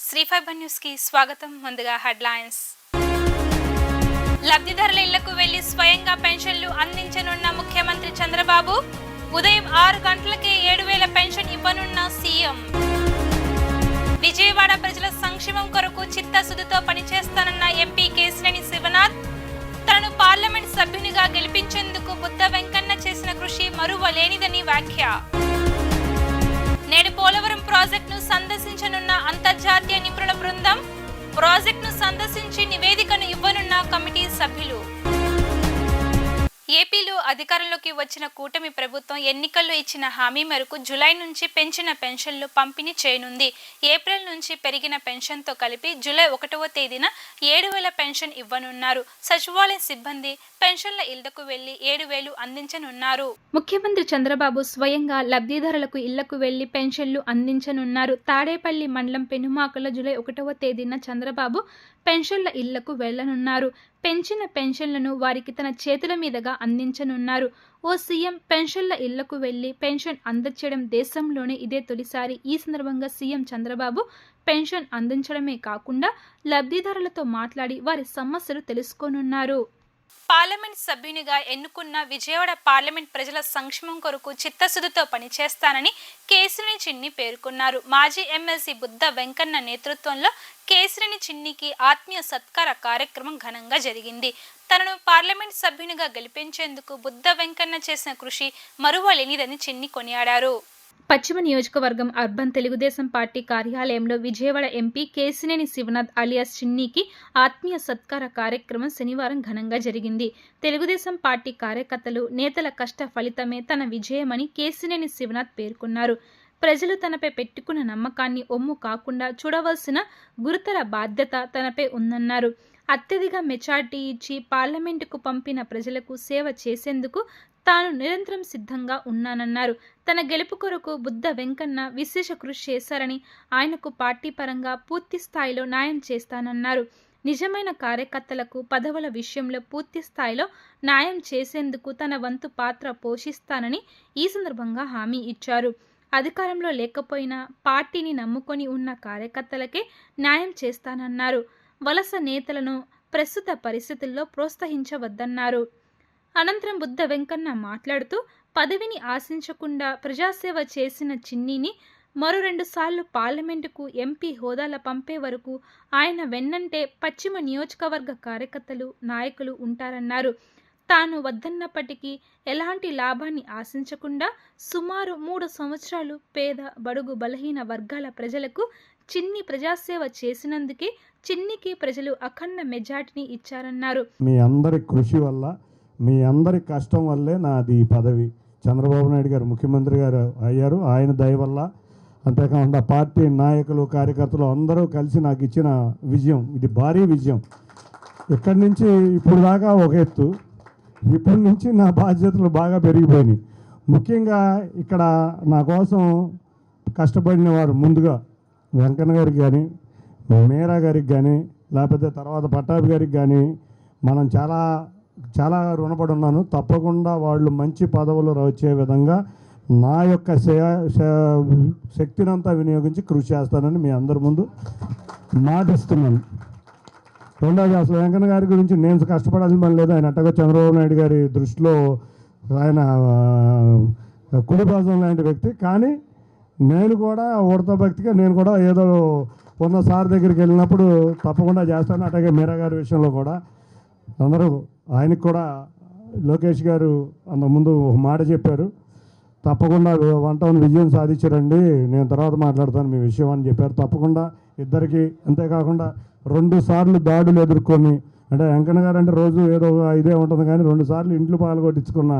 Shri fibre news కి స్వాగతం. ముందుగా హెడ్లైన్స్. లబ్ధిదారుల ఇళ్లకు వెళ్లి స్వయంగా పెన్షన్లు అందించనున్న ముఖ్యమంత్రి చంద్రబాబు. ఉదయం 6 గంటలకే 7,000 పెన్షన్ ఇవ్వనున్న సీఎం. విజయవాడ ప్రజల సంక్షేమం కొరకు చిత్తశుద్ధితో పనిచేస్తానన్న ఎంపీ కేశినేని శివనాథ్. తనను పార్లమెంట్ సభ్యునిగా గెలిపించేందుకు బుద్ధ వెంకన్న చేసిన కృషి మరువలేనిదని వ్యాఖ్య. నేడు పోలవరం ప్రాజెక్టును సందర్శించనున్న అంతర్జాతీయ నిపుణుల బృందం. ప్రాజెక్టును సందర్శించి నివేదికను ఇవ్వనున్న కమిటీ సభ్యులు. ఏపీలో అధికారంలోకి వచ్చిన కూటమి ప్రభుత్వం ఎన్నికల్లో ఇచ్చిన హామీ మేరకు జూలై నుంచి పెంచిన పెన్షన్లు పంపిణీ చేయనుంది. ఏప్రిల్ నుంచి పెరిగిన పెన్షన్తో కలిపి జూలై 1వ తేదీన 7,000 పెన్షన్ ఇవ్వనున్నారు. సచివాలయ సిబ్బంది పెన్షన్ల ఇళ్లకు వెళ్లి 7,000 అందించనున్నారు. ముఖ్యమంత్రి చంద్రబాబు స్వయంగా లబ్ధిదారులకు ఇళ్లకు వెళ్లి పెన్షన్లు అందించనున్నారు. తాడేపల్లి మండలం పెనుమాకలో జూలై 1వ తేదీన చంద్రబాబు పెన్షన్ల ఇళ్లకు వెళ్లనున్నారు. పెంచిన పెన్షన్లను వారికి తన చేతుల మీదుగా అందించనున్నారు. ఓ సీఎం పెన్షన్ల ఇళ్లకు వెళ్లి పెన్షన్ అందచేయడం దేశంలోనే ఇదే తొలిసారి. ఈ సందర్భంగా సీఎం చంద్రబాబు పెన్షన్ అందించడమే కాకుండా లబ్ధిదారులతో మాట్లాడి వారి సమస్యలు తెలుసుకోనున్నారు. పార్లమెంట్ సభ్యునిగా ఎన్నుకున్న విజయవాడ పార్లమెంట్ ప్రజల సంక్షేమం కొరకు చిత్తశుద్ధితో పనిచేస్తానని కేశినేని చిన్ని పేర్కొన్నారు. మాజీ ఎమ్మెల్సీ బుద్ధ వెంకన్న నేతృత్వంలో కేశినేని చిన్నికి ఆత్మీయ సత్కార కార్యక్రమం ఘనంగా జరిగింది. తనను పార్లమెంట్ సభ్యునిగా గెలిపించేందుకు బుద్ధ వెంకన్న చేసిన కృషి మరువలేనిదని చిన్ని కొనియాడారు. పశ్చిమ నియోజకవర్గం అర్బన్ తెలుగుదేశం పార్టీ కార్యాలయంలో విజయవాడ ఎంపీ కేశినేని శివనాథ్ అలియాస్ చిన్నికి ఆత్మీయ సత్కార కార్యక్రమం శనివారం ఘనంగా జరిగింది. తెలుగుదేశం పార్టీ కార్యకర్తలు, నేతల కష్ట ఫలితమే తన విజయమని కేశినేని శివనాథ్ పేర్కొన్నారు. ప్రజలు తనపై పెట్టుకున్న నమ్మకాన్ని ఒమ్ము కాకుండా చూడవలసిన గురుతర బాధ్యత తనపై ఉందన్నారు. అత్యధిక మెజార్టీ ఇచ్చి పార్లమెంటుకు పంపిన ప్రజలకు సేవ చేసేందుకు తాను నిరంతరం సిద్ధంగా ఉన్నానన్నారు. తన గెలుపు కొరకు బుద్ధ వెంకన్న విశేష కృషి చేశారని, ఆయనకు పార్టీ పరంగా పూర్తి స్థాయిలో న్యాయం చేస్తానన్నారు. నిజమైన కార్యకర్తలకు పదవుల విషయంలో పూర్తి స్థాయిలో న్యాయం చేసేందుకు తన వంతు పాత్ర పోషిస్తానని ఈ సందర్భంగా హామీ ఇచ్చారు. అధికారంలో లేకపోయినా పార్టీని నమ్ముకొని ఉన్న కార్యకర్తలకే న్యాయం చేస్తానన్నారు. వలస నేతలను ప్రస్తుత పరిస్థితుల్లో ప్రోత్సహించవద్దన్నారు. అనంతరం బుద్ధ వెంకన్న మాట్లాడుతూ పదవిని ఆశించకుండా ప్రజాసేవ చేసిన చిన్నిని మరో 2 సార్లు పార్లమెంటుకు ఎంపీ హోదాల పంపే వరకు ఆయన వెన్నంటే పశ్చిమ నియోజకవర్గ కార్యకర్తలు, నాయకులు ఉంటారన్నారు. తాను వద్దన్నప్పటికీ ఎలాంటి లాభాన్ని ఆశించకుండా సుమారు 3 సంవత్సరాలు పేద, బడుగు, బలహీన వర్గాల ప్రజలకు చిన్ని ప్రజాసేవ చేసినందుకే చిన్నికి ప్రజలు అఖండ మెజార్టీని ఇచ్చారన్నారు. మీ అందరి కృషి వల్ల, మీ అందరి కష్టం వల్లే నాది ఈ పదవి. చంద్రబాబు నాయుడు గారు ముఖ్యమంత్రి గారు అయ్యారు. ఆయన దయ వల్ల, అంతేకాకుండా పార్టీ నాయకులు, కార్యకర్తలు అందరూ కలిసి నాకు ఇచ్చిన విజయం. ఇది భారీ విజయం. ఇక్కడి నుంచి ఇప్పుడు దాకా ఒక ఎత్తు, ఇప్పటి నుంచి నా బాధ్యతలు బాగా పెరిగిపోయినాయి. ముఖ్యంగా ఇక్కడ నా కోసం కష్టపడిన వారు ముందుగా వెంకన్న గారికి కానీ, మేరా గారికి కానీ, లేకపోతే తర్వాత పట్టాభి గారికి కానీ మనం చాలా చాలా రుణపడి ఉన్నాను. తప్పకుండా వాళ్ళు మంచి పదవులు వచ్చే విధంగా నా యొక్క శక్తినంతా వినియోగించి కృషి చేస్తానని మీ అందరి ముందు మాటిస్తున్నాను. రెండోది, అసలు వెంకన్న గారి గురించి నేను కష్టపడాల్సిన పని లేదు. ఆయన అట్టగా చంద్రబాబు నాయుడు గారి దృష్టిలో ఆయన కుడిపాదం లాంటి వ్యక్తి. కానీ నేను కూడా ఉడత భక్తిగా నేను కూడా ఏదో ఉన్న సార్ దగ్గరికి వెళ్ళినప్పుడు తప్పకుండా చేస్తాను. అట్లాగే మీరా గారి విషయంలో కూడా అందరూ, ఆయనకు కూడా లోకేష్ గారు అంతకుముందు ఒక మాట చెప్పారు, తప్పకుండా 1 టౌన్ విజయం సాధించారండి, నేను తర్వాత మాట్లాడతాను మీ విషయం అని చెప్పారు. తప్పకుండా ఇద్దరికి, అంతేకాకుండా 2 సార్లు దాడులు ఎదుర్కొని, అంటే వెంకన్న గారు అంటే రోజు ఏదో ఇదే ఉంటుంది, కానీ 2 సార్లు ఇంట్లో పాల్గొట్టించుకున్న.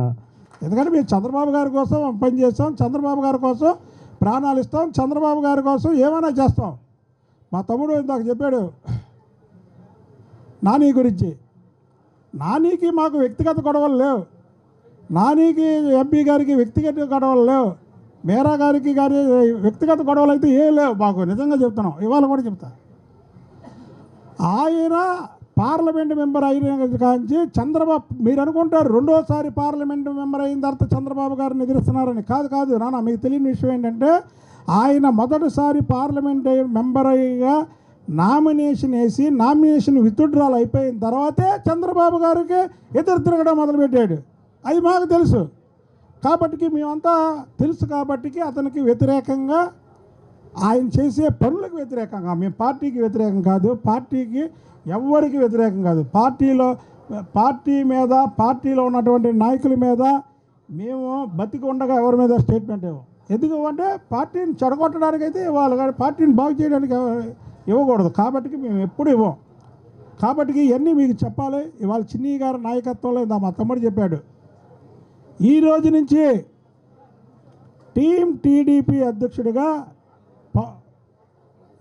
ఎందుకంటే మేము చంద్రబాబు గారి కోసం పనిచేస్తాం, చంద్రబాబు గారి కోసం ప్రాణాలు ఇస్తాం, చంద్రబాబు గారి కోసం ఏమైనా చేస్తాం. మా తమ్ముడు ఇందాక చెప్పాడు నాని గురించి. నానికి మాకు వ్యక్తిగత గొడవలు లేవు, నానికి ఎంపీ గారికి వ్యక్తిగత గొడవలు లేవు, మేరా గారికి గారి వ్యక్తిగత గొడవలు అయితే ఏం లేవు మాకు. నిజంగా చెప్తున్నాం, ఇవాళ కూడా చెప్తా. ఆయన పార్లమెంట్ మెంబర్ అయిన కాంచి చంద్రబాబు, మీరు అనుకుంటారు రెండోసారి పార్లమెంట్ మెంబర్ అయిన తర్వాత చంద్రబాబు గారిని ఎదురుస్తున్నారని. కాదు నాన్న, మీకు తెలియని విషయం ఏంటంటే ఆయన మొదటిసారి పార్లమెంట్ మెంబర్గా నామినేషన్ వేసి నామినేషన్ విత్డ్రాల్ అయిపోయిన తర్వాతే చంద్రబాబు గారికి ఎదురు తిరగడం మొదలుపెట్టాడు. అది మాకు తెలుసు కాబట్టి, మేమంతా తెలుసు కాబట్టి అతనికి వ్యతిరేకంగా, ఆయన చేసే పనులకు వ్యతిరేకంగా, మేము పార్టీకి వ్యతిరేకం కాదు, పార్టీకి ఎవరికి వ్యతిరేకం కాదు, పార్టీ మీద, పార్టీలో ఉన్నటువంటి నాయకుల మీద మేము బతికి ఉండగా ఎవరి మీద స్టేట్మెంట్ ఇవ్వం. ఎందుకు అంటే పార్టీని చెడగొట్టడానికి అయితే ఇవ్వాలి, కానీ పార్టీని బాగు చేయడానికి ఇవ్వకూడదు. కాబట్టి మేము ఎప్పుడు ఇవ్వం. కాబట్టి ఇవన్నీ మీకు చెప్పాలి. ఇవాళ చిన్ని గారి నాయకత్వంలో మా తమ్ముడు చెప్పాడు, ఈ రోజు నుంచి టీం టీడీపీ అధ్యక్షుడిగా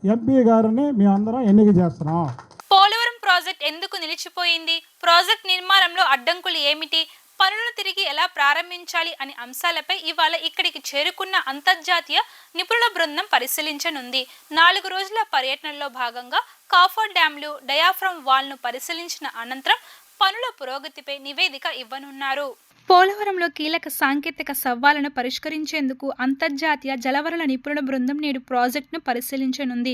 ఎంపీ గారిని మేమందరం ఎన్నిక చేస్తున్నాం. పోలవరం ప్రాజెక్ట్ ఎందుకు నిలిచిపోయింది, ప్రాజెక్ట్ నిర్మాణంలో అడ్డంకులు ఏమిటి, పనులను తిరిగి ఎలా ప్రారంభించాలి అనే అంశాలపై ఇవాళ ఇక్కడికి చేరుకున్న అంతర్జాతీయ నిపుణుల బృందం పరిశీలించనుంది. 4 రోజుల పర్యటనలో భాగంగా కాఫర్ డ్యాంలు, డయాఫ్రమ్ వాల్ను పరిశీలించిన అనంతరం పనుల పురోగతిపై నివేదిక ఇవ్వనున్నారు. పోలవరంలో కీలక సాంకేతిక సవాళ్లను పరిష్కరించేందుకు అంతర్జాతీయ జలవనరుల నిపుణుల బృందం నేడు ప్రాజెక్టును పరిశీలించనుంది.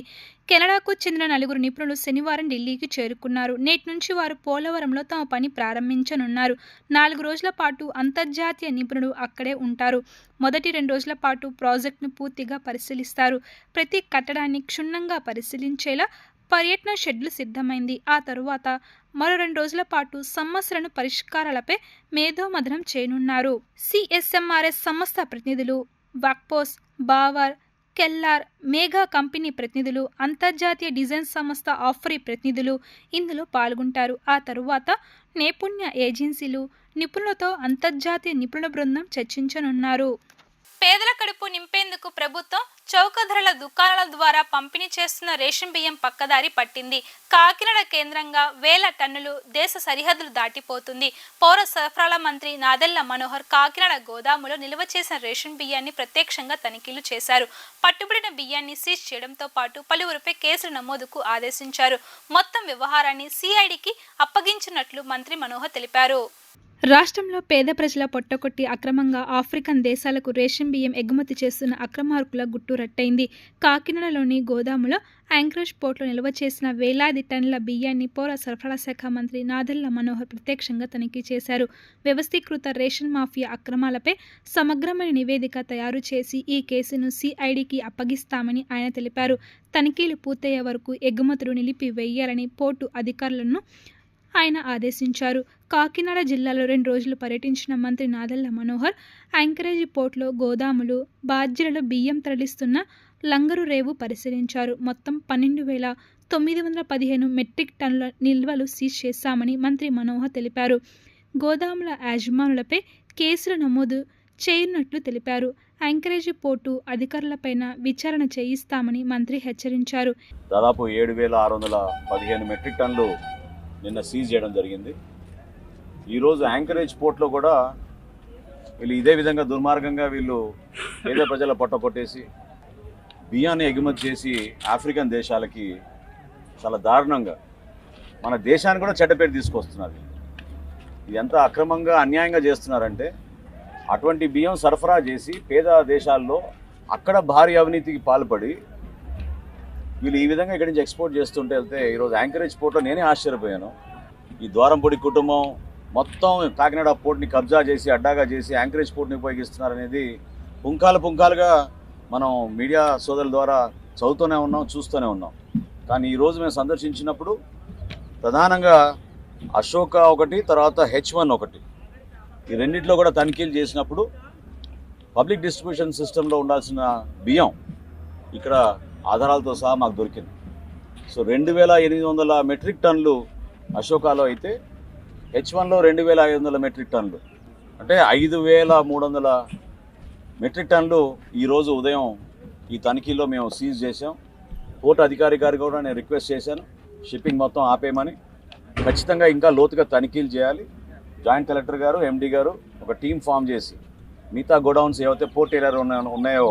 కెనడాకు చెందిన 4 నిపుణులు శనివారం ఢిల్లీకి చేరుకున్నారు. నేటి నుంచి వారు పోలవరంలో తమ పని ప్రారంభించనున్నారు. 4 రోజుల పాటు అంతర్జాతీయ నిపుణులు అక్కడే ఉంటారు. మొదటి 2 రోజుల పాటు ప్రాజెక్టును పూర్తిగా పరిశీలిస్తారు. ప్రతి కట్టడాన్ని క్షుణ్ణంగా పరిశీలించేలా పర్యటన షెడ్యూల్ సిద్ధమైంది. ఆ తరువాత మరో 2 రోజుల పాటు సమస్యలను పరిష్కారాలపై మేధోమథనం చేయనున్నారు. సిఎస్ఎంఆర్ఎస్ సంస్థ ప్రతినిధులు, వాక్పోస్, బావర్, కెల్లార్, మేఘా కంపెనీ ప్రతినిధులు, అంతర్జాతీయ డిజైన్ సంస్థ ఆఫ్రీ ప్రతినిధులు ఇందులో పాల్గొంటారు. ఆ తరువాత నైపుణ్య ఏజెన్సీలు, నిపుణులతో అంతర్జాతీయ నిపుణుల బృందం చర్చించనున్నారు. పేదల కడుపు నింపేందుకు ప్రభుత్వం చౌక ధరల దుకాణాల ద్వారా పంపిణీ చేస్తున్న రేషన్ బియ్యం పక్కదారి పట్టింది. కాకినాడ కేంద్రంగా వేల టన్నులు దేశ సరిహద్దులు దాటిపోతుంది. పౌర సరఫరాల మంత్రి నాదెళ్ల మనోహర్ కాకినాడ గోదాములో నిల్వ చేసిన రేషన్ బియ్యాన్ని ప్రత్యక్షంగా తనిఖీలు చేశారు. పట్టుబడిన బియ్యాన్ని సీజ్ చేయడంతో పాటు పలువురిపై కేసులు నమోదుకు ఆదేశించారు. మొత్తం వ్యవహారాన్ని సిఐడికి అప్పగించినట్లు మంత్రి మనోహర్ తెలిపారు. రాష్ట్రంలో పేద ప్రజల పొట్టకొట్టి అక్రమంగా ఆఫ్రికన్ దేశాలకు రేషన్ బియ్యం ఎగుమతి చేస్తున్న అక్రమార్కుల గుట్టు రట్టయింది. కాకినాడలోని గోదాములో యాంకరేజ్ పోర్టులో నిల్వ చేసిన వేలాది టన్నుల బియ్యాన్ని పౌర సరఫరాల శాఖ మంత్రి నాదెళ్ల మనోహర్ ప్రత్యక్షంగా తనిఖీ చేశారు. వ్యవస్థీకృత రేషన్ మాఫియా అక్రమాలపై సమగ్రమైన నివేదిక తయారు చేసి ఈ కేసును సిఐడికి అప్పగిస్తామని ఆయన తెలిపారు. తనిఖీలు పూర్తయ్యే వరకు ఎగుమతులు నిలిపివేయాలని పోర్టు అధికారులను ఆయన ఆదేశించారు. కాకినాడ జిల్లాలో 2 రోజులు పర్యటించిన మంత్రి నాదెళ్ల మనోహర్ యాంకరేజీ పోర్టులో గోదాములు, బాధ్యులలో బియ్యం తరలిస్తున్న లంగరు రేవు పరిశీలించారు. మొత్తం 12,915 మెట్రిక్ టన్నుల నిల్వలు సీజ్ చేశామని మంత్రి మనోహర్ తెలిపారు. గోదాముల యాజమానులపై కేసులు నమోదు చేయనున్నట్లు తెలిపారు. యాంకరేజీ పోర్టు అధికారులపైన విచారణ చేయిస్తామని మంత్రి హెచ్చరించారు. దాదాపు 7,615 మెట్రిక్ టన్నులు నిన్న సీజ్ చేయడం జరిగింది. ఈరోజు యాంకరేజ్ పోర్ట్లో కూడా వీళ్ళు ఇదే విధంగా దుర్మార్గంగా వీళ్ళు పేద ప్రజల పొట్ట కొట్టేసి బియ్యాన్ని ఎగుమతి చేసి ఆఫ్రికన్ దేశాలకి చాలా దారుణంగా మన దేశాన్ని కూడా చెడ్డపేరు తీసుకొస్తున్నారు. ఇది ఎంత అక్రమంగా అన్యాయంగా చేస్తున్నారంటే అటువంటి బియ్యం సరఫరా చేసి పేద దేశాల్లో అక్కడ భారీ అవినీతికి పాల్పడి వీళ్ళు ఈ విధంగా ఇక్కడి నుంచి ఎక్స్పోర్ట్ చేస్తుంటే వెళ్తే ఈరోజు యాంకరేజ్ పోర్ట్లో నేనే ఆశ్చర్యపోయాను. ఈ ద్వారంపొడి కుటుంబం మొత్తం కాకినాడ పోర్ట్ని కబ్జా చేసి అడ్డాగా చేసి యాంకరేజ్ పోర్ట్ని ఉపయోగిస్తున్నారనేది పుంకాలుగా మనం మీడియా సోదరుల ద్వారా చదువుతూనే ఉన్నాం, చూస్తూనే ఉన్నాం. కానీ ఈరోజు మేము సందర్శించినప్పుడు ప్రధానంగా అశోక ఒకటి, తర్వాత H1 ఒకటి, ఈ రెండిట్లో కూడా తనిఖీలు చేసినప్పుడు పబ్లిక్ డిస్ట్రిబ్యూషన్ సిస్టంలో ఉండాల్సిన బియ్యం ఇక్కడ ఆధారాలతో సహా మాకు దొరికింది. సో 2,800 మెట్రిక్ టన్నులు అశోకాలో అయితే H1లో 2,500 మెట్రిక్ టన్నులు, అంటే 5,300 మెట్రిక్ టన్నులు ఈరోజు ఉదయం ఈ తనిఖీలో మేము సీజ్ చేసాం. పోర్టు అధికారి గారు కూడా నేను రిక్వెస్ట్ చేశాను షిప్పింగ్ మొత్తం ఆపేయమని. ఖచ్చితంగా ఇంకా లోతుగా తనిఖీలు చేయాలి. జాయింట్ కలెక్టర్ గారు, ఎండి గారు ఒక టీం ఫామ్ చేసి మిగతా గోడౌన్స్ ఏవైతే పోర్ట్ ఏరియాలో ఉన్నాయో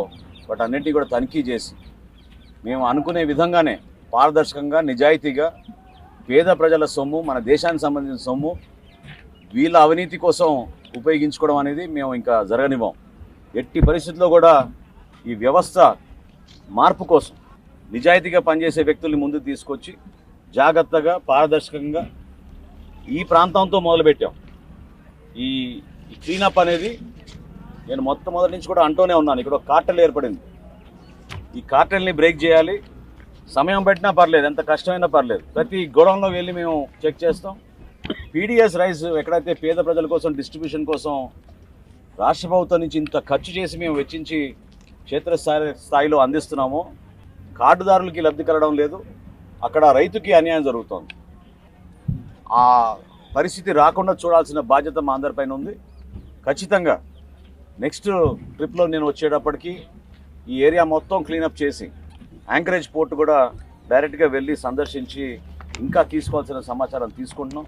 వాటన్నింటినీ కూడా తనిఖీ చేసి మేము అనుకునే విధంగానే పారదర్శకంగా, నిజాయితీగా పేద ప్రజల సొమ్ము, మన దేశానికి సంబంధించిన సొమ్ము వీళ్ళ అవినీతి కోసం ఉపయోగించుకోవడం అనేది మేము ఇంకా జరగనివ్వం. ఎట్టి పరిస్థితుల్లో కూడా ఈ వ్యవస్థ మార్పు కోసం నిజాయితీగా పనిచేసే వ్యక్తుల్ని ముందుకు తీసుకొచ్చి జాగ్రత్తగా పారదర్శకంగా ఈ ప్రాంతంతో మొదలుపెట్టాం. ఈ క్లీనప్ అనేది నేను మొదటి నుంచి కూడా అంటూనే ఉన్నాను. ఇక్కడ ఒక కార్టెల్ ఏర్పడింది. ఈ కార్టెల్ని బ్రేక్ చేయాలి. సమయం పట్టినా పర్లేదు, ఎంత కష్టమైనా పర్లేదు, ప్రతి గోడౌన్లో వెళ్ళి మేము చెక్ చేస్తాం. పీడిఎస్ రైస్ ఎక్కడైతే పేద ప్రజల కోసం డిస్ట్రిబ్యూషన్ కోసం రాష్ట్ర ప్రభుత్వం నుంచి ఇంత ఖర్చు చేసి మేము వెచ్చించి క్షేత్రస్థాయిలో అందిస్తున్నామో కార్డుదారులకి లబ్ధి కలగడం లేదు, అక్కడ రైతుకి అన్యాయం జరుగుతోంది. ఆ పరిస్థితి రాకుండా చూడాల్సిన బాధ్యత మా అందరిపైన ఉంది. ఖచ్చితంగా నెక్స్ట్ ట్రిప్లో నేను వచ్చేటప్పటికి ఈ ఏరియా మొత్తం క్లీనప్ చేసి యాంకరేజ్ పోర్ట్ కూడా డైరెక్ట్గా వెళ్ళి సందర్శించి ఇంకా తీసుకోవాల్సిన సమాచారం తీసుకుంటున్నాం.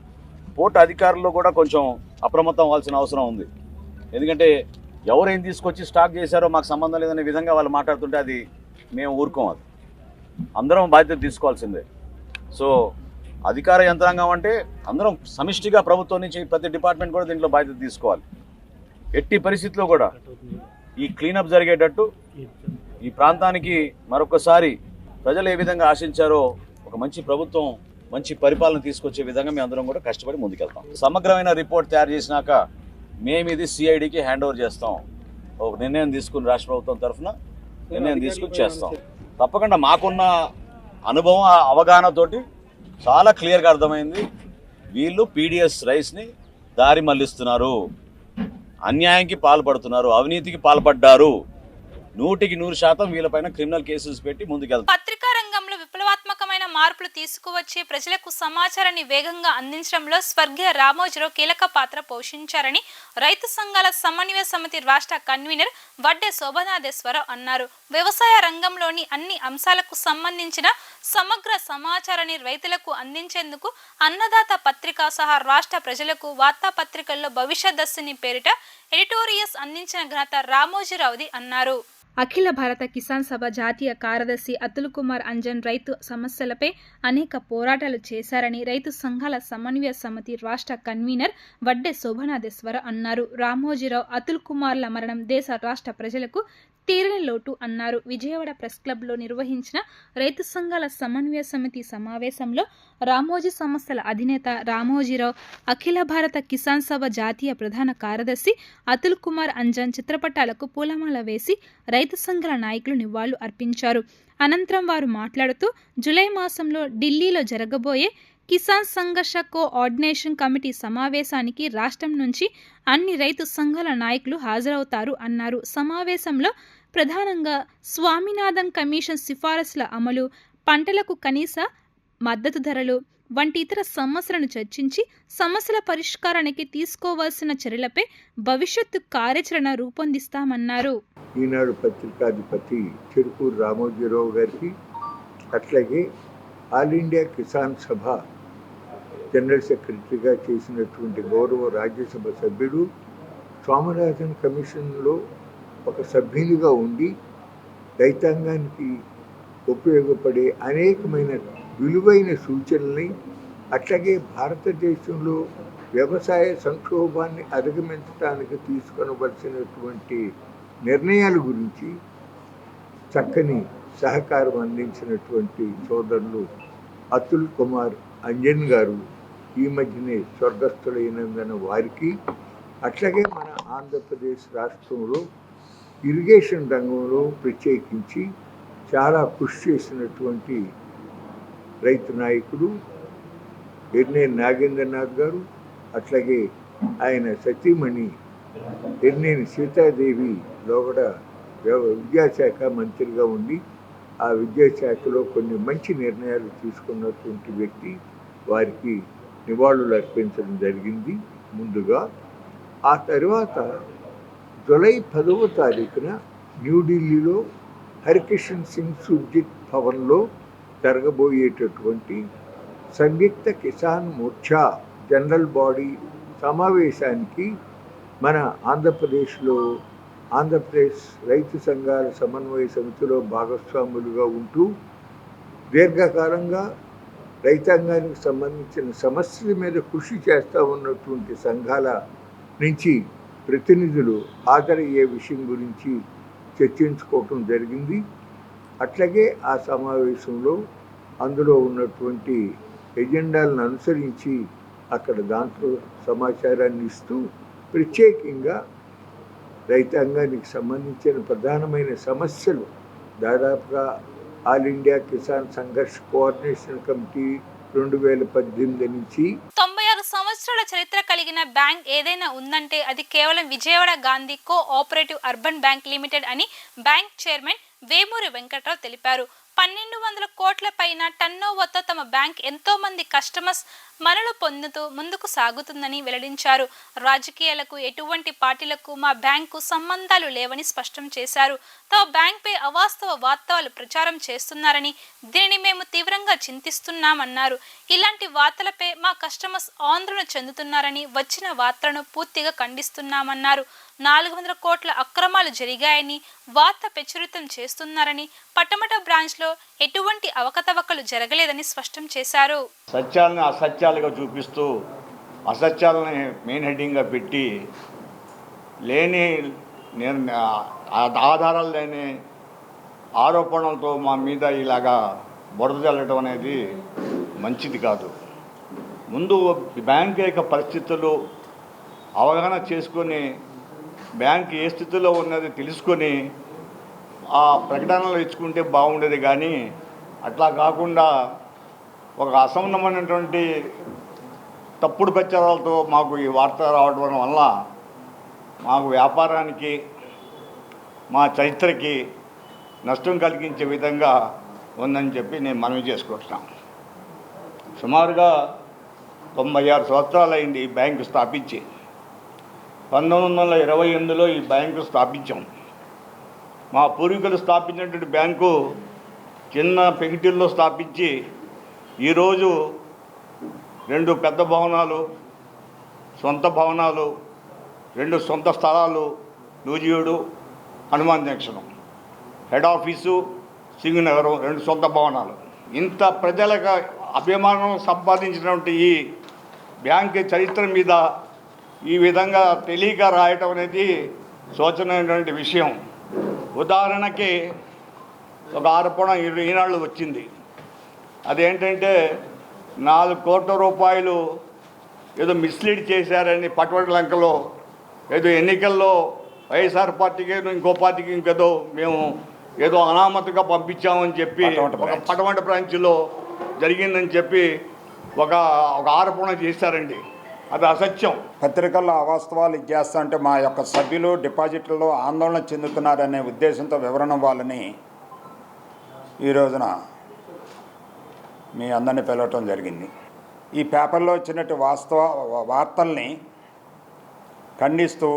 పోర్ట్ అధికారులు కూడా కొంచెం అప్రమత్తం అవ్వాల్సిన అవసరం ఉంది. ఎందుకంటే ఎవరేం తీసుకొచ్చి స్టాక్ చేశారో మాకు సంబంధం లేదనే విధంగా వాళ్ళు మాట్లాడుతుంటే అది మేము ఊరుకోం. అది అందరం బాధ్యత తీసుకోవాల్సిందే. సో అధికార యంత్రాంగం అంటే అందరం సమిష్టిగా ప్రభుత్వం నుంచి ప్రతి డిపార్ట్మెంట్ కూడా దీంట్లో బాధ్యత తీసుకోవాలి. ఎట్టి పరిస్థితుల్లో కూడా ఈ క్లీనప్ జరిగేటట్టు ఈ ప్రాంతానికి మరొకసారి ప్రజలు ఏ విధంగా ఆశించారో ఒక మంచి ప్రభుత్వం, మంచి పరిపాలన తీసుకొచ్చే విధంగా మేము అందరం కూడా కష్టపడి ముందుకెళ్తాం. సమగ్రమైన రిపోర్ట్ తయారు చేసినాక మేము ఇది సిఐడికి హ్యాండ్ ఓవర్ చేస్తాం. ఒక నిర్ణయం తీసుకుని రాష్ట్ర ప్రభుత్వం తరఫున నిర్ణయం తీసుకుని చేస్తాం. తప్పకుండా మాకున్న అనుభవం అవగాహనతోటి చాలా క్లియర్గా అర్థమైంది, వీళ్ళు పీడిఎస్ రైస్ని దారి మళ్లిస్తున్నారు, అన్యాయానికి పాల్పడుతున్నారు, అవినీతికి పాల్పడ్డారు. 100% వీళ్ళపైన క్రిమినల్ కేసెస్ పెట్టి ముందుకెళ్తారు. పత్రికా రంగంలో విప్లవాత్మకమైన మార్పులు తీసుకువచ్చి ప్రజలకు సమాచారాన్ని వేగంగా అందించడంలో స్వర్గీయ రామోజీరావు కీలక పాత్ర పోషించారని రైతు సంఘాల సమన్వయ సమితి రాష్ట్ర కన్వీనర్ వడ్డే శోభనాథేశ్వరరావు అన్నారు. వ్యవసాయ రంగంలోని అన్ని అంశాలకు సంబంధించిన సమగ్ర సమాచారాన్ని రైతులకు అందించేందుకు అన్నదాత పత్రిక సహా రాష్ట్ర ప్రజలకు వార్తాపత్రికల్లో భవిష్యత్ దర్శిని పేరిట ఎడిటోరియల్స్ అందించిన ఘనత రామోజీరావుది అన్నారు. అఖిల భారత కిసాన్ సభ జాతీయ కార్యదర్శి అతుల్ కుమార్ అంజన్ రైతు సమస్యలపై అనేక పోరాటాలు చేశారని రైతు సంఘాల సమన్వయ సమితి రాష్ట్ర కన్వీనర్ వడ్డే శోభనాథేశ్వర అన్నారు. రామోజీరావు అతుల్ కుమార్ల మరణం దేశ రాష్ట్ర ప్రజలకు తీరని లోటు అన్నారు. విజయవాడ ప్రెస్ క్లబ్లో నిర్వహించిన రైతు సంఘాల సమన్వయ సమితి సమావేశంలో రామోజీ సంస్థల అధినేత రామోజీరావు, అఖిల భారత కిసాన్ సభ జాతీయ ప్రధాన కార్యదర్శి అతుల్ కుమార్ అంజన్ చిత్రపటాలకు పూలమాల వేసి రైతు సంఘాల నాయకులు నివాళులు అర్పించారు. అనంతరం వారు మాట్లాడుతూ జూలై మాసంలో ఢిల్లీలో జరగబోయే కిసాన్ సంఘర్ష కోఆర్డినేషన్ కమిటీ సమావేశానికి రాష్ట్రం నుంచి అన్ని రైతు సంఘాల నాయకులు హాజరవుతారు అన్నారు. సమావేశంలో ప్రధానంగా స్వామినాథన్ కమిషన్ సిఫారసుల అమలు, పంటలకు కనీస మద్దతు ధరలు వంటి ఇతర సమస్యలను చర్చించి సమస్యల పరిష్కారానికి తీసుకోవాల్సిన చర్యలపై భవిష్యత్తు కార్యాచరణ రూపొందిస్తామన్నారు. ఈనాడు పత్రికాధిపతి చెరుకూరు రామోజీరావు గారికి, అట్లాగే ఆల్ ఇండియా కిసాన్ సభ జనరల్ సెక్రటరీగా చేసినటువంటి గౌరవ రాజ్యసభ సభ్యుడు, స్వామినాథన్ కమిషన్లో ఒక సభ్యునిగా ఉండి రైతాంగానికి ఉపయోగపడే అనేకమైన విలువైన సూచనల్ని, అట్లాగే భారతదేశంలో వ్యవసాయ సంక్షోభాన్ని అధిగమించడానికి తీసుకొనవలసినటువంటి నిర్ణయాల గురించి చక్కని సహకారం అందించినటువంటి సోదరులు అతుల్ కుమార్ అంజన్ గారు ఈ మధ్యనే స్వర్గస్థులైనందున వారికి, అట్లాగే మన ఆంధ్రప్రదేశ్ రాష్ట్రంలో ఇరిగేషన్ రంగంలో ప్రత్యేకించి చాలా కృషి చేసినటువంటి రైతు నాయకుడు ఎర్నేని నాగేంద్రనాథ్ గారు, అట్లాగే ఆయన సతీమణి ఎర్నేని సీతాదేవిలో కూడా విద్యాశాఖ మంత్రిగా ఉండి ఆ విద్యాశాఖలో కొన్ని మంచి నిర్ణయాలు తీసుకున్నటువంటి వ్యక్తి, వారికి నివాళులు అర్పించడం జరిగింది ముందుగా. ఆ తర్వాత జూలై 10వ తారీఖున న్యూఢిల్లీలో హరికిషన్ సింగ్ సుర్జిత్ భవన్లో జరగబోయేటటువంటి సంయుక్త కిసాన్ మోర్చా జనరల్ బాడీ సమావేశానికి మన ఆంధ్రప్రదేశ్ రైతు సంఘాల సమన్వయ సమితిలో భాగస్వాములుగా ఉంటూ దీర్ఘకాలంగా రైతాంగానికి సంబంధించిన సమస్యల మీద కృషి చేస్తూ ఉన్నటువంటి సంఘాల నుంచి ప్రతినిధులు హాజరయ్యే విషయం గురించి చర్చించుకోవటం జరిగింది. అట్లాగే ఆ సమావేశంలో అందులో ఉన్నటువంటి ఎజెండాలను అనుసరించి అక్కడ దాంట్లో సమాచారాన్ని ఇస్తూ ప్రత్యేకంగా రైతాంగానికి సంబంధించిన ప్రధానమైన సమస్యలు దాదాపుగా all India Kisan Sangharsh coordination committee 2018 నుంచి 96 సంవత్సరాల చరిత్ర కలిగిన బ్యాంక్ ఏదైనా ఉందంటే అది కేవలం Vijayawada Gandhi cooperative urban bank limited అని బ్యాంక్ చైర్మన్ వేమూరి వెంకట్రావు తెలిపారు. 1200 కోట్ల పైన టర్నోవర్తో తమ బ్యాంక్ ఎంతో మంది కస్టమర్స్ మనలు పొందుతూ ముందుకు సాగుతుందని వెల్లడించారు. రాజకీయాలకు ఎటువంటి పార్టీలకు మా బ్యాంకు సంబంధాలు లేవని స్పష్టం చేశారు. తమ బ్యాంక్పై అవాస్తవ వార్తలు ప్రచారం చేస్తున్నారని దీనిని మేము తీవ్రంగా చింతిస్తున్నామన్నారు. ఇలాంటి వార్తలపై మా కస్టమర్స్ ఆందోళన చెందుతున్నారని వచ్చిన వార్తలను పూర్తిగా ఖండిస్తున్నామన్నారు. 400 కోట్ల అక్రమాలు జరిగాయని వార్త ప్రచురితం చేస్తున్నారని పట్టమట బ్రాంచ్లో ఎటువంటి అవకతవకలు జరగలేదని స్పష్టం చేశారు. సత్యాలను అసత్యాలుగా చూపిస్తూ అసత్యాలని మెయిన్ హెడ్డింగ్గా పెట్టి లేని ఆధారాలు లేని ఆరోపణలతో మా మీద ఇలాగా బురద చల్లడం అనేది మంచిది కాదు. ముందు బ్యాంక్ యొక్క పరిస్థితులు అవగాహన చేసుకొని బ్యాంక్ ఏ స్థితిలో ఉన్నది తెలుసుకొని ఆ ప్రకటనలు ఇచ్చుకుంటే బాగుండేది. కానీ అట్లా కాకుండా ఒక అసమనమైనటువంటి తప్పుడు ప్రచారాలతో మాకు ఈ వార్త రావడం వల్ల మాకు వ్యాపారానికి మా చరిత్రకి నష్టం కలిగించే విధంగా ఉందని చెప్పి నేను మనవి చేసుకుంటున్నాను. సుమారుగా 96 సంవత్సరాలు అయింది ఈ బ్యాంకు స్థాపించి. 1928లో ఈ బ్యాంకు స్థాపించాం. మా పూర్వీకులు స్థాపించినటువంటి బ్యాంకు చిన్న పెంకిటిల్లో స్థాపించి ఈరోజు 2 పెద్ద భవనాలు, సొంత భవనాలు, 2 సొంత స్థలాలు, Nuzvid Hanuman junction, head office Singanagaram, 2 సొంత భవనాలు. ఇంత ప్రజలకు అభిమానం సంపాదించినటువంటి ఈ బ్యాంక్ చరిత్ర మీద ఈ విధంగా తెలియక రాయటం అనేది శోచనీయమైనటువంటి విషయం. ఉదాహరణకి ఒక ఆరోపణ ఈనాళ్ళు వచ్చింది. అదేంటంటే 4 కోట్ల రూపాయలు ఏదో మిస్లీడ్ చేశారని పటమట లంకలో ఏదో ఎన్నికల్లో వైఎస్ఆర్ పార్టీకి ఇంకో పార్టీకి ఇంకేదో మేము ఏదో అనామతిగా పంపించామని చెప్పి పటమట బ్రాంచ్లో జరిగిందని చెప్పి ఒక ఆరోపణ చేశారండి. అది అసత్యం. పత్రికల్లో అవాస్తవాలు ఇచ్చేస్తా అంటే మా యొక్క సభ్యులు డిపాజిట్లలో ఆందోళన చెందుతున్నారనే ఉద్దేశంతో వివరణ ఇవ్వాలని ఈ రోజున మీ అందరినీ పిలవటం జరిగింది. ఈ పేపర్లో వచ్చినట్టు వార్తల్ని ఖండిస్తూ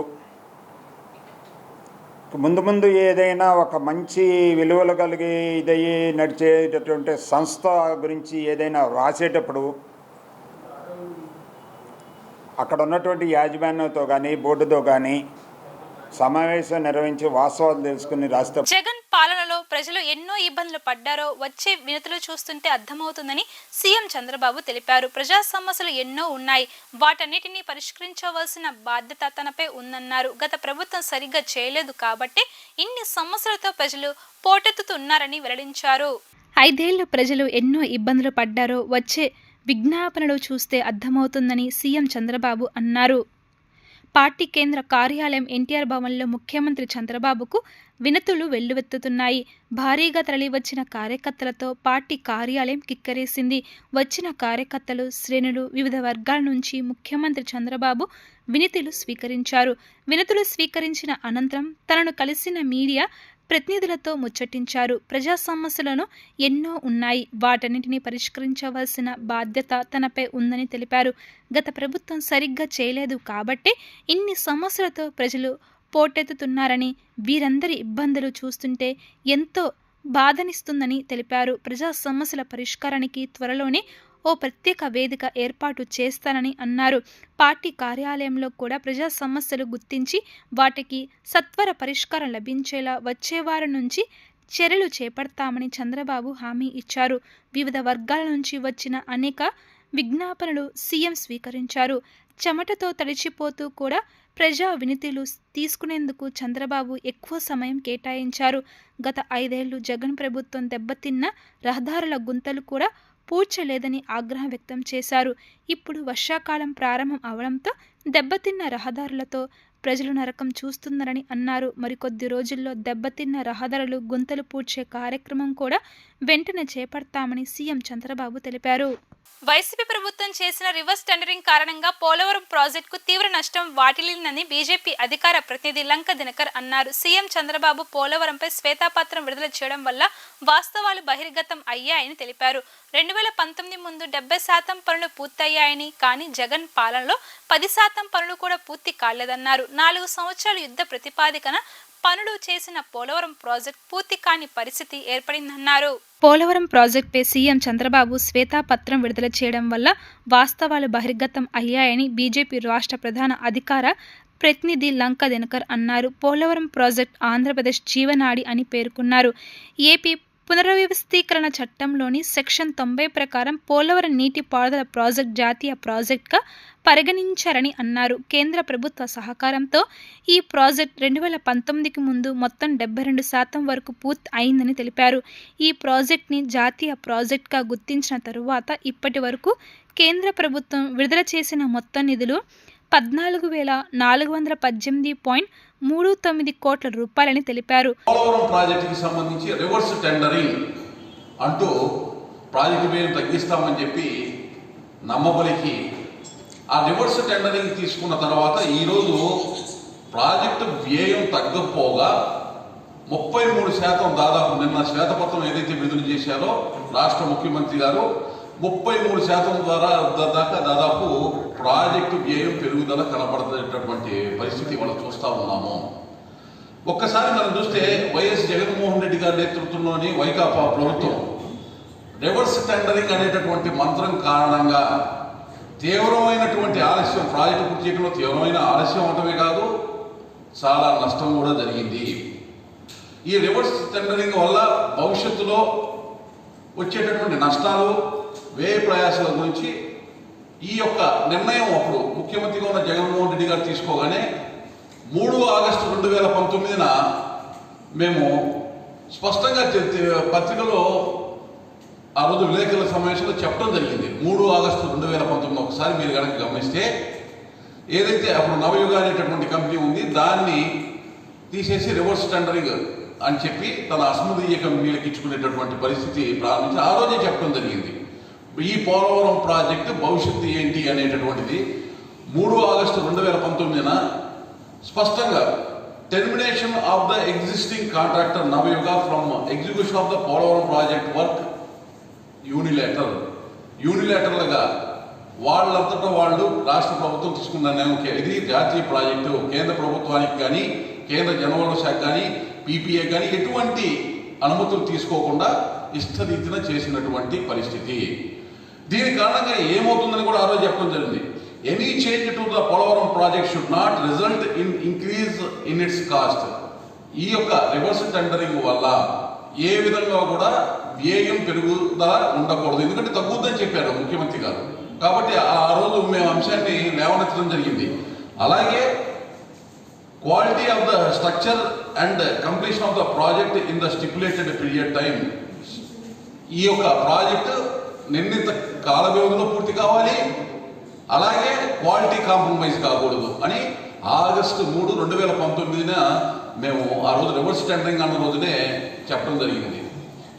ముందు ఏదైనా ఒక మంచి విలువలు కలిగి ఇదయ్యి నడిచేటటువంటి సంస్థ గురించి ఏదైనా రాసేటప్పుడు అక్కడ ఉన్నటువంటి యాజమాన్యంతో కానీ బోర్డుతో కానీ సమావేశం నిర్వహించి వాస్తవాలు తెలుసుకుని రాస్తే జగన్ పాలనలో ప్రజలు ఎన్నో ఇబ్బందులు పడ్డారో వచ్చే వినతులు చూస్తుంటే అర్థమవుతుందని సీఎం చంద్రబాబు తెలిపారు. ప్రజా సమస్యలు ఎన్నో ఉన్నాయి, వాటన్నిటినీ పరిష్కరించవలసిన బాధ్యత తనపై ఉందన్నారు. గత ప్రభుత్వం సరిగ్గా చేయలేదు కాబట్టి ఇన్ని సమస్యలతో ప్రజలు పోటెత్తుతున్నారని వెల్లడించారు. 5 ఏళ్లు ప్రజలు ఎన్నో ఇబ్బందులు పడ్డారో వచ్చే విజ్ఞాపనలు చూస్తే అర్థమవుతుందని సీఎం చంద్రబాబు అన్నారు. పార్టీ కేంద్ర కార్యాలయం ఎన్టీఆర్ భవన్లో ముఖ్యమంత్రి చంద్రబాబుకు వినతులు వెల్లువెత్తుతున్నాయి. భారీగా తరలివచ్చిన కార్యకర్తలతో పార్టీ కార్యాలయం కిక్కరేసింది. వచ్చిన కార్యకర్తలు, శ్రేణులు, వివిధ వర్గాల నుంచి ముఖ్యమంత్రి చంద్రబాబు వినతులు స్వీకరించారు. వినతులు స్వీకరించిన అనంతరం తనను కలిసిన మీడియా ప్రతినిధులతో ముచ్చటించారు. ప్రజా సమస్యలను ఎన్నో ఉన్నాయి, వాటన్నింటినీ పరిష్కరించవలసిన బాధ్యత తనపై ఉందని తెలిపారు. గత ప్రభుత్వం సరిగ్గా చేయలేదు కాబట్టి ఇన్ని సమస్యలతో ప్రజలు పోటెత్తుతున్నారని, వీరందరి ఇబ్బందులు చూస్తుంటే ఎంతో బాధనిస్తుందని తెలిపారు. ప్రజా సమస్యల పరిష్కారానికి త్వరలోనే ఓ ప్రత్యేక వేదిక ఏర్పాటు చేస్తానని అన్నారు. పార్టీ కార్యాలయంలో కూడా ప్రజా సమస్యలు గుర్తించి వాటికి సత్వర పరిష్కారం లభించేలా వచ్చే వారం నుంచి చర్యలు చేపడతామని చంద్రబాబు హామీ ఇచ్చారు. వివిధ వర్గాల నుంచి వచ్చిన అనేక విజ్ఞాపనలు సీఎం స్వీకరించారు. చెమటతో తడిచిపోతూ కూడా ప్రజా వినతులు తీసుకునేందుకు చంద్రబాబు ఎక్కువ సమయం కేటాయించారు. గత 5 ఏళ్లు జగన్ ప్రభుత్వం దెబ్బతిన్న రహదారుల గుంతలు కూడా పూడ్చలేదని ఆగ్రహం వ్యక్తం చేశారు. ఇప్పుడు వర్షాకాలం ప్రారంభం అవడంతో దెబ్బతిన్న రహదారులతో ప్రజలు నరకం చూస్తున్నారని అన్నారు. మరికొద్ది రోజుల్లో దెబ్బతిన్న రహదారులు గుంతలు పూడ్చే కార్యక్రమం కూడా వెంటనే చేపడతామని సీఎం చంద్రబాబు తెలిపారు. వైసీపీ ప్రభుత్వం చేసిన రివర్స్ టెండరింగ్ కారణంగా పోలవరం ప్రాజెక్టుకు తీవ్ర నష్టం వాటిల్లిందని బీజేపీ అధికార ప్రతినిధి లంక దినకర్ అన్నారు. సీఎం చంద్రబాబు పోలవరంపై శ్వేతపత్రం విడుదల చేయడం వల్ల వాస్తవాలు బహిర్గతం అయ్యాయని తెలిపారు. 2019 ముందు 70% పనులు పూర్తయ్యాయని, కానీ జగన్ పాలనలో 10% పనులు కూడా పూర్తి కాలేదన్నారు. 4 సంవత్సరాలు యుద్ధ ప్రతిపాదికన పనులు చేసిన పోలవరం ప్రాజెక్టు పూర్తి కాని పరిస్థితి ఏర్పడిందన్నారు. పోలవరం ప్రాజెక్టుపై సీఎం చంద్రబాబు శ్వేతపత్రం విడుదల చేయడం వల్ల వాస్తవాలు బహిర్గతం అయ్యాయని బీజేపీ రాష్ట్ర ప్రధాన అధికార ప్రతినిధి లంక దినకర్ అన్నారు. పోలవరం ప్రాజెక్టు ఆంధ్రప్రదేశ్ జీవనాడి అని పేర్కొన్నారు. ఏపీ పునర్వ్యవస్థీకరణ చట్టంలోని సెక్షన్ 90 ప్రకారం పోలవరం నీటిపారుదల ప్రాజెక్టు జాతీయ ప్రాజెక్టుగా పరిగణించారని అన్నారు. కేంద్ర ప్రభుత్వ సహకారంతో ఈ ప్రాజెక్టు 2019కి ముందు మొత్తం 72% వరకు పూర్తి అయిందని తెలిపారు. ఈ ప్రాజెక్టుని జాతీయ ప్రాజెక్టుగా గుర్తించిన తరువాత ఇప్పటి వరకు కేంద్ర ప్రభుత్వం విడుదల చేసిన మొత్తం నిధులు 14,418.39 కోట్ల రూపాయలని తెలిపారు. పోలవరం ప్రాజెక్టుకి సంబంధించి రివర్స్ టెండరింగ్ అంటూ ప్రాజెక్టు వ్యయం తగ్గిస్తామని చెప్పి నమ్మబలికి ఆ రివర్స్ టెండరింగ్ తీసుకున్న తర్వాత ఈరోజు ప్రాజెక్టు వ్యయం తగ్గపోగా 33% దాదాపు నిన్న శ్వేతపత్రం ఏదైతే విడుదల చేశారో రాష్ట్ర ముఖ్యమంత్రి గారు 33% దాకా దాదాపు ప్రాజెక్టు వ్యయం పెరుగుదల కనబడుతున్నటువంటి పరిస్థితి మనం చూస్తూ ఉన్నాము. ఒక్కసారి మనం చూస్తే వైఎస్ జగన్మోహన్ రెడ్డి గారి నేతృత్వంలోని వైకాపా ప్రభుత్వం రివర్స్ టెండరింగ్ అనేటటువంటి మంత్రం కారణంగా తీవ్రమైనటువంటి ఆలస్యం, ప్రాజెక్టు పూర్తి చేయడంలో తీవ్రమైన ఆలస్యం అవటమే కాదు, చాలా నష్టం కూడా జరిగింది. ఈ రివర్స్ టెండరింగ్ వల్ల భవిష్యత్తులో వచ్చేటటువంటి నష్టాలు, వ్యయ ప్రయాసాల గురించి ఈ యొక్క నిర్ణయం అప్పుడు ముఖ్యమంత్రిగా ఉన్న జగన్మోహన్ రెడ్డి గారు తీసుకోగానే 3 ఆగస్టు 2019న మేము స్పష్టంగా పత్రికలో ఆ రోజు విలేకరుల సమావేశంలో చెప్పడం జరిగింది. 3 ఆగస్టు 2019 ఒకసారి మీరు కనుక గమనిస్తే ఏదైతే అప్పుడు నవయుగ అనేటటువంటి కంపెనీ ఉంది దాన్ని తీసేసి రివర్స్ టెండరింగ్ అని చెప్పి తన అసమర్థీయ కంపెనీలకు ఇచ్చుకునేటటువంటి పరిస్థితి ప్రారంభించి ఆ రోజే చెప్పడం జరిగింది. ఈ పోలవరం ప్రాజెక్టు భవిష్యత్తు ఏంటి అనేటటువంటిది 3 ఆగస్టు 2019న స్పష్టంగా termination of the existing contractor Navayuga from execution of the Polavaram project work యూనిలేటర్లుగా వాళ్ళంతటా వాళ్ళు రాష్ట్ర ప్రభుత్వం తీసుకున్న నిర్ణయం. ఇది జాతీయ ప్రాజెక్టు, కేంద్ర ప్రభుత్వానికి కానీ కేంద్ర జలవనరుల శాఖ కానీ పీపీఏ కానీ ఎటువంటి అనుమతులు తీసుకోకుండా ఇష్టరీతిన చేసినటువంటి పరిస్థితి. దీని కారణంగా ఏమవుతుందని కూడా ఆ రోజు చెప్పడం జరిగింది. Any change to the Polavaram project should not result in increase in it's cost. ఈ యొక్క రివర్స్ టెండరింగ్ వల్ల ఏ విధంగా కూడా వ్యయం పెరుగుదల ఉండకూడదు, ఎందుకంటే తగ్గుద్దని చెప్పారు ముఖ్యమంత్రి గారు. కాబట్టి ఆ రోజు మేము అంశాన్ని లేవనెత్తడం జరిగింది. అలాగే quality of the structure and completion of the project in the stipulated period time. ఈ యొక్క ప్రాజెక్టు నిర్ణీత కాల వ్యవధిలో పూర్తి కావాలి, అలాగే క్వాలిటీ కాంప్రమైజ్ కాకూడదు అని ఆగస్టు 3, 2019న మేము ఆ రోజు రివర్స్ టెండరింగ్ అన్న రోజునే చెప్పడం జరిగింది.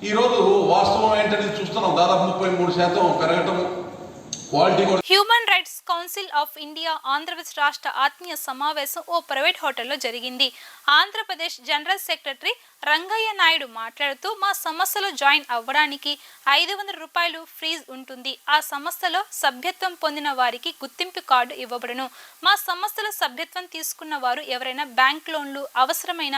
ఈరోజు వాస్తవం ఏంటనేది చూస్తున్నాం. దాదాపు 33% పెరగటం, క్వాలిటీ కూడా. Human rights council of India Andhra Pradesh రాష్ట్ర ఆత్మీయ సమావేశం ఓ ప్రైవేట్ హోటల్లో జరిగింది. ఆంధ్రప్రదేశ్ జనరల్ సెక్రటరీ రంగయ్య నాయుడు మాట్లాడుతూ, మా సంస్థలో జాయిన్ అవ్వడానికి 500 రూపాయలు ఫీజు ఉంటుంది. ఆ సంస్థలో సభ్యత్వం పొందిన వారికి గుర్తింపు కార్డు ఇవ్వబడును. మా సంస్థలో సభ్యత్వం తీసుకున్న వారు ఎవరైనా బ్యాంక్ లోన్లు, అవసరమైన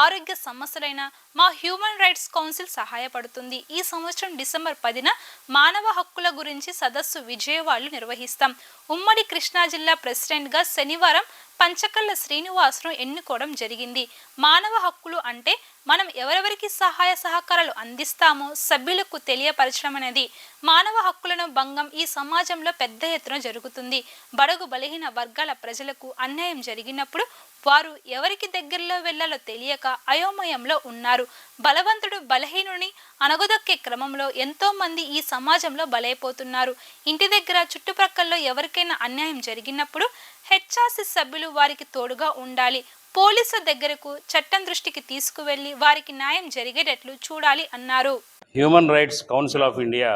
ఆరోగ్య సమస్యలైనా మా హ్యూమన్ రైట్స్ కౌన్సిల్ సహాయపడుతుంది. ఈ సంవత్సరం డిసెంబర్ 10న మానవ హక్కుల గురించి సదస్సు విజయవాడలో నిర్వహిస్తాం. ఉమ్మడి కృష్ణా జిల్లా ప్రెసిడెంట్గా శనివారం పంచకళ్ళ శ్రీనివాసరావు ఎన్నుకోవడం జరిగింది. మానవ హక్కులు అంటే మనం ఎవరెవరికి ఎలాంటి సహాయ సహకారాలు అందిస్తామో సభ్యులకు తెలియపరచడం అనేది మానవ హక్కులను భంగం ఈ సమాజంలో పెద్ద ఎత్తున జరుగుతుంది. బడుగు బలహీన వర్గాల ప్రజలకు అన్యాయం జరిగినప్పుడు వారు ఎవరికి దగ్గరలో వెళ్లాలో తెలియక అయోమయంలో ఉన్నారు. బలవంతుడు బలహీనుని అణగదొక్కే క్రమంలో ఎంతో మంది ఈ సమాజంలో బలైపోతున్నారు. ఇంటి దగ్గర చుట్టుప్రక్కల్లో ఎవరికైనా అన్యాయం జరిగినప్పుడు హెచ్ఆర్సీ సభ్యులు వారికి తోడుగా ఉండాలి. పోలీసుల దగ్గరకు చట్టం దృష్టికి తీసుకువెళ్లి వారికి న్యాయం జరిగేటట్లు చూడాలి అన్నారు. Human rights council of India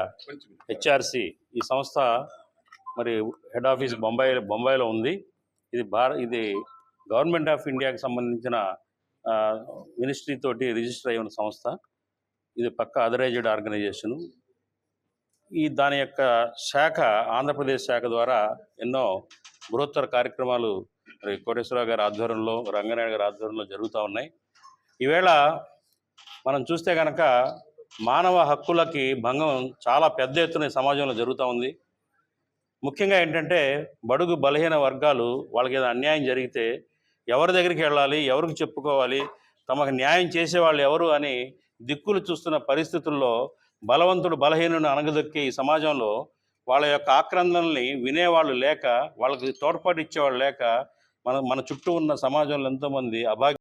HRC ఈ సంస్థ మరి హెడ్ ఆఫీస్ బొంబాయిలో ఉంది. ఇది గవర్నమెంట్ ఆఫ్ ఇండియాకి సంబంధించిన మినిస్ట్రీ తోటి రిజిస్టర్ అయి ఉన్న సంస్థ. ఇది పక్క అథరైజ్డ్ ఆర్గనైజేషను. దాని యొక్క శాఖ ఆంధ్రప్రదేశ్ శాఖ ద్వారా ఎన్నో బృహత్తర కార్యక్రమాలు మరి కోటేశ్వరరావు గారి ఆధ్వర్యంలో, రంగనాయుడు గారి ఆధ్వర్యంలో జరుగుతూ ఉన్నాయి. ఈవేళ మనం చూస్తే కనుక మానవ హక్కులకి భంగం చాలా పెద్ద ఎత్తున సమాజంలో జరుగుతూ ఉంది. ముఖ్యంగా ఏంటంటే బడుగు బలహీన వర్గాలు వాళ్ళకి ఏదైనా అన్యాయం జరిగితే ఎవరి దగ్గరికి వెళ్ళాలి, ఎవరికి చెప్పుకోవాలి, తమకు న్యాయం చేసేవాళ్ళు ఎవరు అని దిక్కులు చూస్తున్న పరిస్థితుల్లో బలవంతుడు బలహీనుని అణగదొక్కే ఈ సమాజంలో వాళ్ళ యొక్క ఆక్రందనల్ని వినేవాళ్ళు లేక, వాళ్ళకి తోడ్పాటు ఇచ్చేవాళ్ళు లేక మన చుట్టూ ఉన్న సమాజంలో ఎంతోమంది